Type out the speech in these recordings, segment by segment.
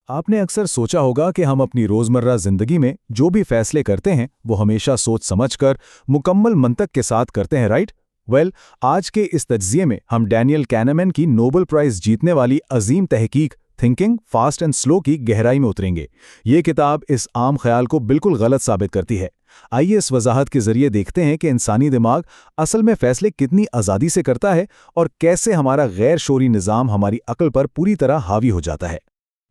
आपने अक्सर सोचा होगा कि हम अपनी रोज़मर्रा ज़िंदगी में जो भी फैसले करते हैं वो हमेशा सोच समझकर मुकम्मल मंतक के साथ करते हैं, राइट? आज के इस तज्ज़िये में हम डैनियल कैनेमैन की नोबेल प्राइज़ जीतने वाली अजीम तहकीक थिंकिंग फास्ट एंड स्लो की गहराई में उतरेंगे। ये किताब इस आम ख्याल को बिल्कुल गलत साबित करती है। आइए इस वजाहत के जरिए देखते हैं कि इंसानी दिमाग असल में फैसले कितनी आज़ादी से करता है और कैसे हमारा गैर शोरी निज़ाम हमारी अक्ल पर पूरी तरह हावी हो जाता है।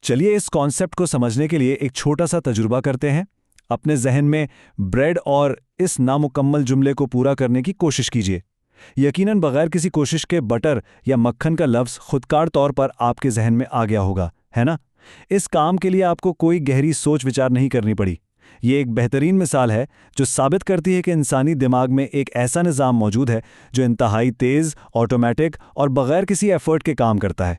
चलिए इस कॉन्सेप्ट को समझने के लिए एक छोटा सा तजुर्बा करते हैं। अपने जहन में ब्रेड और इस नामुकम्मल जुमले को पूरा करने की कोशिश कीजिए। यकीनन बगैर किसी कोशिश के बटर या मक्खन का लफ्ज़ खुदकार तौर पर आपके जहन में आ गया होगा, है ना? इस काम के लिए आपको कोई गहरी सोच विचार नहीं करनी पड़ी। ये एक बेहतरीन मिसाल है जो साबित करती है कि इंसानी दिमाग में एक ऐसा निज़ाम मौजूद है जो इंतहाई तेज़, ऑटोमेटिक और बगैर किसी एफर्ट के काम करता है।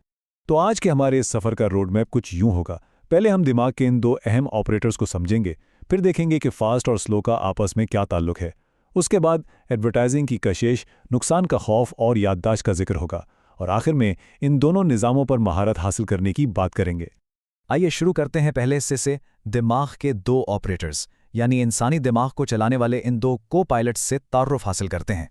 तो आज के हमारे इस सफ़र का रोड मैप कुछ यूं होगा। पहले हम दिमाग के इन दो अहम ऑपरेटर्स को समझेंगे, फिर देखेंगे कि फास्ट और स्लो का आपस में क्या ताल्लुक है। उसके बाद एडवर्टाइजिंग की कशिश, नुकसान का खौफ और याददाश्त का जिक्र होगा, और आखिर में इन दोनों निज़ामों पर महारत हासिल करने की बात करेंगे। आइए शुरू करते हैं पहले हिस्से से, दिमाग के दो ऑपरेटर्स यानी इंसानी दिमाग को चलाने वाले इन दो को पायलट्स से तारुफ हासिल करते हैं।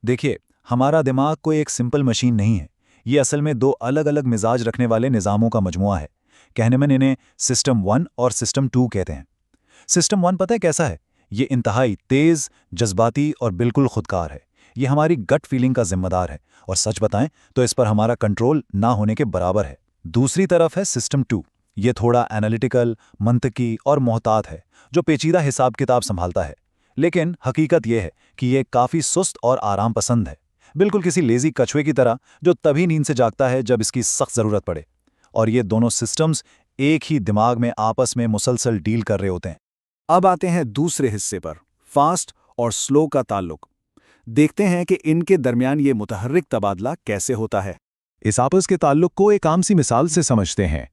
देखिए, हमारा दिमाग कोई एक सिंपल मशीन नहीं है। ये असल में दो अलग अलग मिजाज रखने वाले निज़ामों का मजमुआ है। कहने में इन्हें सिस्टम 1 और सिस्टम 2 कहते हैं। सिस्टम 1 पता है कैसा है? ये इंतहाई तेज़, जज्बाती और बिल्कुल खुदकार है। ये हमारी गट फीलिंग का जिम्मेदार है, और सच बताएं तो इस पर हमारा कंट्रोल ना होने के बराबर है। दूसरी तरफ है सिस्टम 2। ये थोड़ा एनालिटिकल, मंतकी और मोहतात है, जो पेचीदा हिसाब किताब संभालता है। लेकिन हकीकत यह है कि ये काफ़ी सुस्त और आराम पसंद है, बिल्कुल किसी लेजी कछुए की तरह जो तभी नींद से जागता है जब इसकी सख्त ज़रूरत पड़े। और ये दोनों सिस्टम्स एक ही दिमाग में आपस में मुसलसल डील कर रहे होते हैं। अब आते हैं दूसरे हिस्से पर, फास्ट और स्लो का ताल्लुक। देखते हैं कि इनके दरमियान ये मुतहर्रिक तबादला कैसे होता है। इस आपस के ताल्लुक को एक आम सी मिसाल से समझते हैं।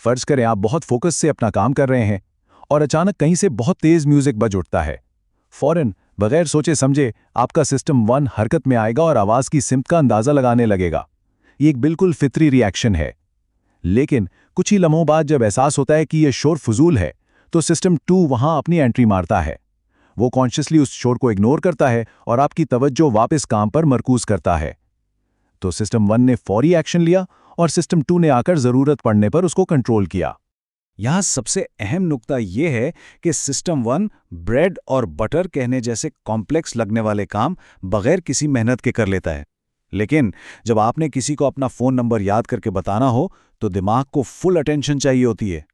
फर्ज करें आप बहुत फोकस से अपना काम कर रहे हैं और अचानक कहीं से बहुत तेज म्यूजिक बज उठता है। फौरन बगैर सोचे समझे आपका सिस्टम 1 हरकत में आएगा और आवाज की सिमत का अंदाजा लगाने लगेगा। ये एक बिल्कुल फितरी रिएक्शन है। लेकिन कुछ ही लम्हों बाद जब एहसास होता है कि यह शोर फजूल है, तो सिस्टम 2 वहां अपनी एंट्री मारता है। वो कॉन्शियसली उस शोर को इग्नोर करता है और आपकी तवज्जो वापस काम पर मरकूज करता है। तो सिस्टम 1 ने फौरी एक्शन लिया और सिस्टम 2 ने आकर जरूरत पड़ने पर उसको कंट्रोल किया। यहाँ सबसे अहम नुक्ता ये है कि सिस्टम 1 ब्रेड और बटर कहने जैसे कॉम्प्लेक्स लगने वाले काम बगैर किसी मेहनत के कर लेता है। लेकिन जब आपने किसी को अपना फ़ोन नंबर याद करके बताना हो तो दिमाग को फुल अटेंशन चाहिए होती है।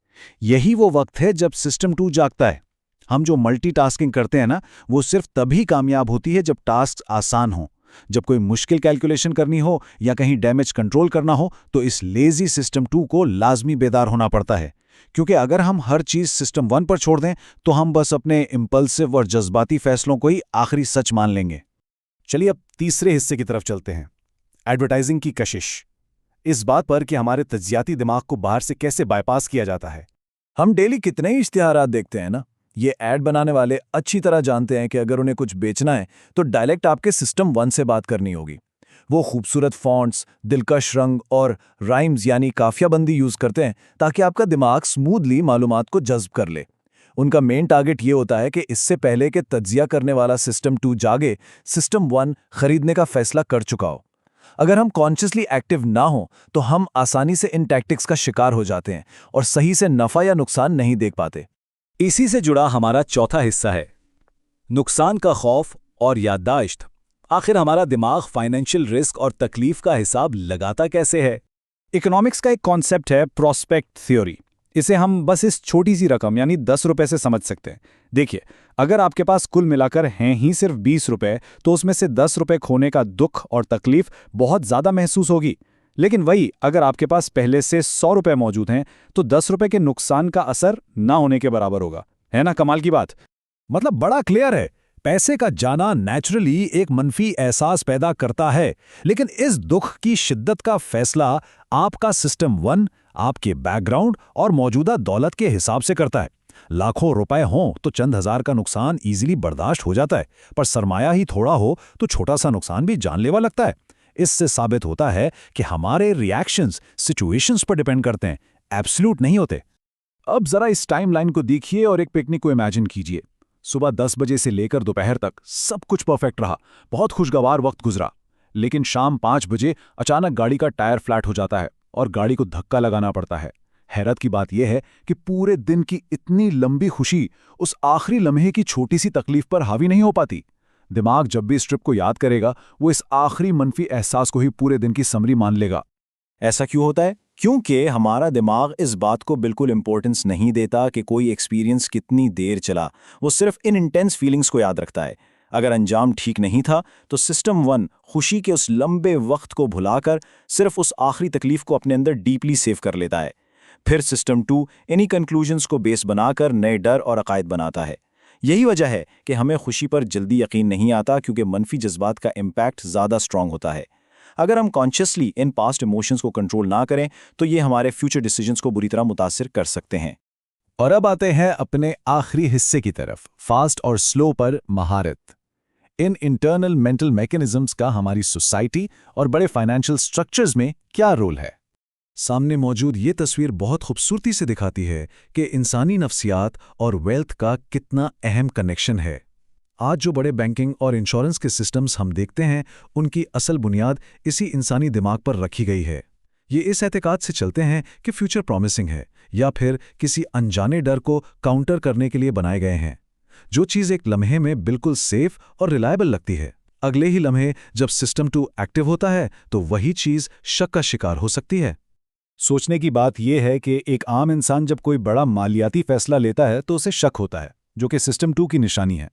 यही वो वक्त है जब सिस्टम 2 जागता है। हम जो मल्टीटास्किंग करते हैं ना, वो सिर्फ तभी कामयाब होती है जब टास्क आसान हो। जब कोई मुश्किल कैलकुलेशन करनी हो या कहीं डैमेज कंट्रोल करना हो तो इस लेजी सिस्टम 2 को लाजमी बेदार होना पड़ता है। क्योंकि अगर हम हर चीज़ सिस्टम 1 पर छोड़ दें तो हम बस अपने इम्पल्सिव और जज्बाती फैसलों को ही आखिरी सच मान लेंगे। चलिए अब तीसरे हिस्से की तरफ चलते हैं, एडवर्टाइजिंग की कशिश। इस बात पर कि हमारे तज्जियाती दिमाग को बाहर से कैसे बाईपास किया जाता है। हम डेली कितने ही इश्तिहारात देखते हैं ना। ये ऐड बनाने वाले अच्छी तरह जानते हैं कि अगर उन्हें कुछ बेचना है तो डायरेक्ट आपके सिस्टम 1 से बात करनी होगी। वो खूबसूरत फॉन्ट्स, दिलकश रंग और राइम्स यानी काफियाबंदी यूज करते हैं ताकि आपका दिमाग स्मूथली मालूमात को जज्ब कर ले। उनका मेन टारगेट ये होता है कि इससे पहले कि तज्जिया करने वाला सिस्टम 2 जागे, सिस्टम 1 खरीदने का फैसला कर चुका हो। अगर हम कॉन्शियसली एक्टिव ना हो तो हम आसानी से इन टैक्टिक्स का शिकार हो जाते हैं और सही से नफा या नुकसान नहीं देख पाते। इसी से जुड़ा हमारा चौथा हिस्सा है, नुकसान का खौफ और याददाश्त। आखिर हमारा दिमाग फाइनेंशियल रिस्क और तकलीफ का हिसाब लगाता कैसे है? इकोनॉमिक्स का एक कॉन्सेप्ट है प्रोस्पेक्ट थ्योरी। इसे हम बस इस छोटी सी रकम यानी 10 रुपए से समझ सकते हैं। देखिए, अगर आपके पास कुल मिलाकर हैं ही सिर्फ 20 रुपए, तो उसमें से 10 रुपए खोने का दुख और तकलीफ बहुत ज़्यादा महसूस होगी। लेकिन वही अगर आपके पास पहले से 100 रुपए मौजूद हैं तो 10 रुपए के नुकसान का असर ना होने के बराबर होगा। है ना कमाल की बात? मतलब बड़ा क्लियर है। पैसे का जाना नेचुरली एक मनफी एहसास पैदा करता है, लेकिन इस दुख की शिद्दत का फैसला आपका सिस्टम 1 आपके बैकग्राउंड और मौजूदा दौलत के हिसाब से करता है। लाखों रुपए हों तो चंद हजार का नुकसान इजीली बर्दाश्त हो जाता है, पर सरमाया ही थोड़ा हो तो छोटा सा नुकसान भी जानलेवा लगता है। इससे साबित होता है कि हमारे रिएक्शंस सिचुएशंस पर डिपेंड करते हैं, एब्सोल्यूट नहीं होते। अब जरा इस टाइमलाइन को देखिए और एक पिकनिक को इमेजिन कीजिए। सुबह 10 बजे से लेकर दोपहर तक सब कुछ परफेक्ट रहा, बहुत खुशगवार वक्त गुजरा। लेकिन शाम 5 बजे अचानक गाड़ी का टायर फ्लैट हो जाता है और गाड़ी को धक्का लगाना पड़ता है। हैरत की बात यह है कि पूरे दिन की इतनी लंबी खुशी उस आखिरी लम्हे की छोटी सी तकलीफ पर हावी नहीं हो पाती। दिमाग जब भी इस ट्रिप को याद करेगा, वो इस आखिरी मनफी एहसास को ही पूरे दिन की समरी मान लेगा। ऐसा क्यों होता है? क्योंकि हमारा दिमाग इस बात को बिल्कुल इंपॉर्टेंस नहीं देता कि कोई एक्सपीरियंस कितनी देर चला। वो सिर्फ इन इंटेंस फीलिंग्स को याद रखता है। अगर अंजाम ठीक नहीं था तो सिस्टम 1 खुशी के उस लंबे वक्त को भुलाकर सिर्फ उस आखिरी तकलीफ को अपने अंदर डीपली सेव कर लेता है। फिर सिस्टम 2 इन्हीं कंक्लूजन्स को बेस बनाकर नए डर और अकायद बनाता है। यही वजह है कि हमें खुशी पर जल्दी यकीन नहीं आता, क्योंकि मनफी जज्बात का इम्पैक्ट ज़्यादा स्ट्रांग होता है। अगर हम कॉन्शियसली इन पास्ट इमोशंस को कंट्रोल ना करें तो ये हमारे फ्यूचर डिसीजंस को बुरी तरह मुतासिर कर सकते हैं। और अब आते हैं अपने आखिरी हिस्से की तरफ, फास्ट और स्लो पर महारत। इन इंटरनल मेंटल मैकेनिज्म्स का हमारी सोसाइटी और बड़े फाइनेंशियल स्ट्रक्चर्स में क्या रोल है? सामने मौजूद ये तस्वीर बहुत खूबसूरती से दिखाती है कि इंसानी नफ्सियात और वेल्थ का कितना अहम कनेक्शन है। आज जो बड़े बैंकिंग और इंश्योरेंस के सिस्टम्स हम देखते हैं, उनकी असल बुनियाद इसी इंसानी दिमाग पर रखी गई है। ये इस एतकाद से चलते हैं कि फ्यूचर प्रॉमिसिंग है, या फिर किसी अनजाने डर को काउंटर करने के लिए बनाए गए हैं। जो चीज़ एक लम्हे में बिल्कुल सेफ और रिलायबल लगती है, अगले ही लम्हे जब सिस्टम 2 एक्टिव होता है तो वही चीज़ शक का शिकार हो सकती है। सोचने की बात यह है कि एक आम इंसान जब कोई बड़ा मालियाती फैसला लेता है तो उसे शक होता है, जो कि सिस्टम 2 की निशानी है।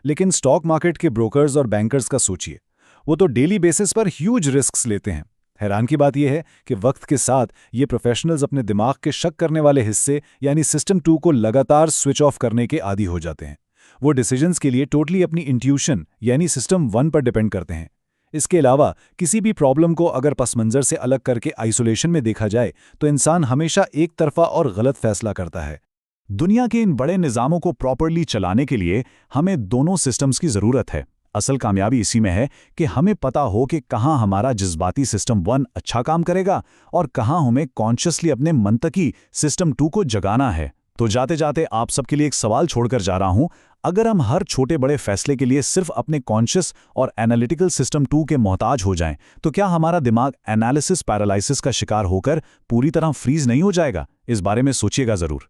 लेकिन स्टॉक मार्केट के ब्रोकर्स और बैंकर्स का सोचिए, वो तो डेली बेसिस पर ह्यूज रिस्क्स लेते हैं। हैरान की बात यह है कि वक्त के साथ ये प्रोफेशनल्स अपने दिमाग के शक करने वाले हिस्से यानी सिस्टम 2 को लगातार स्विच ऑफ करने के आदी हो जाते हैं। वो डिसीजंस के लिए टोटली अपनी इंट्यूशन यानी सिस्टम 1 पर डिपेंड करते हैं। इसके अलावा किसी भी प्रॉब्लम को अगर पस मंजर से अलग करके आइसोलेशन में देखा जाए तो इंसान हमेशा एक तरफा और गलत फैसला करता है। दुनिया के इन बड़े निज़ामों को प्रॉपरली चलाने के लिए हमें दोनों सिस्टम्स की ज़रूरत है। असल कामयाबी इसी में है कि हमें पता हो कि कहाँ हमारा जज्बाती सिस्टम 1 अच्छा काम करेगा और कहाँ हमें कॉन्शियसली अपने मंतकी सिस्टम 2 को जगाना है। तो जाते जाते आप सबके लिए एक सवाल छोड़कर जा रहा हूं, अगर हम हर छोटे बड़े फैसले के लिए सिर्फ अपने कॉन्शियस और एनालिटिकल सिस्टम 2 के मोहताज हो जाएं, तो क्या हमारा दिमाग एनालिसिस पैरालिसिस का शिकार होकर पूरी तरह फ्रीज नहीं हो जाएगा? इस बारे में सोचिएगा ज़रूर।